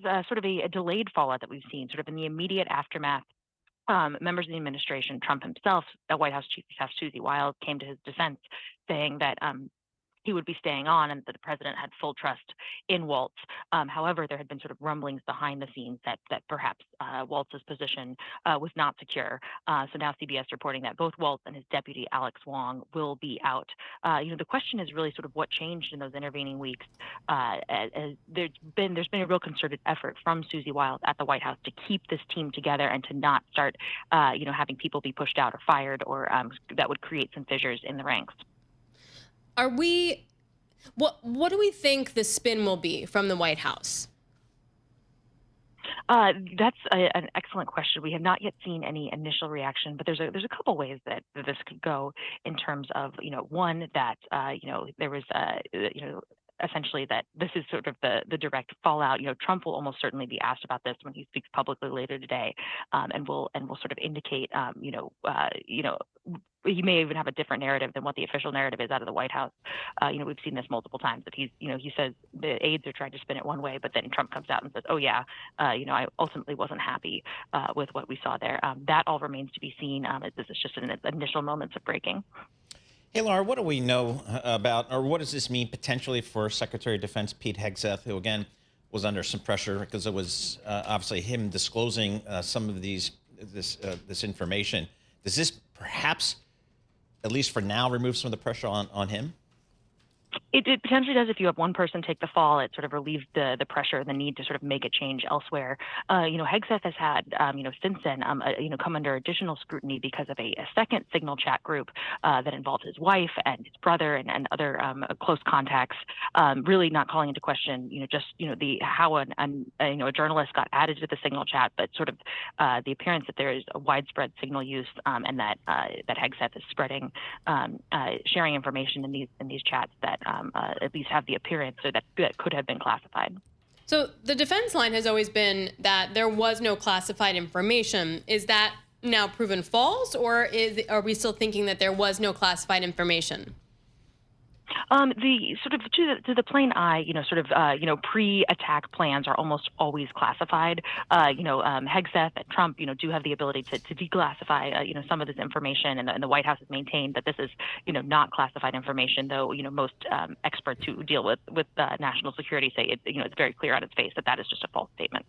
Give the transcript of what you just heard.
sort of a delayed fallout that we've seen, sort of in the immediate aftermath. Members of the administration, Trump himself, White House Chief of Staff Susie Wild, came to his defense, saying that he would be staying on and that the president had full trust in Waltz. However, there had been sort of rumblings behind the scenes that perhaps Waltz's position was not secure. So now CBS reporting that both Waltz and his deputy, Alex Wong, will be out. The question is really sort of what changed in those intervening weeks. As there's been a real concerted effort from Susie Wild at the White House to keep this team together and to not start, having people be pushed out or fired or that would create some fissures in the ranks. What do we think the spin will be from the White House? That's an excellent question. We have not yet seen any initial reaction, but there's a couple ways that this could go in terms of, one, that, there was, essentially that this is sort of the direct fallout. Trump will almost certainly be asked about this when he speaks publicly later today, and will sort of indicate, he may even have a different narrative than what the official narrative is out of the White House. We've seen this multiple times that he says the aides are trying to spin it one way, but then Trump comes out and says, oh yeah, I ultimately wasn't happy with what we saw there. That all remains to be seen. This is just in its initial moments of breaking. Hey, Laura, what do we know about, or what does this mean potentially for Secretary of Defense Pete Hegseth, who, again, was under some pressure because it was obviously him disclosing some of this information. Does this perhaps, at least for now, remove some of the pressure on him? It potentially does. If you have one person take the fall, it sort of relieves the pressure and the need to sort of make a change elsewhere. Hegseth has had, since then, come under additional scrutiny because of a second Signal chat group that involved his wife and his brother and other close contacts, really not calling into question, how a journalist got added to the Signal chat, but sort of the appearance that there is a widespread Signal use and that Hegseth is spreading, sharing information in these chats that at least have the appearance so that could have been classified. So the defense line has always been that there was no classified information. Is that now proven false, or are we still thinking that there was no classified information? The sort of to the plain eye, pre-attack plans are almost always classified. Hegseth and Trump, do have the ability to declassify, some of this information, and the White House has maintained that this is, not classified information. Though, most experts who deal with national security say it's very clear on its face that is just a false statement.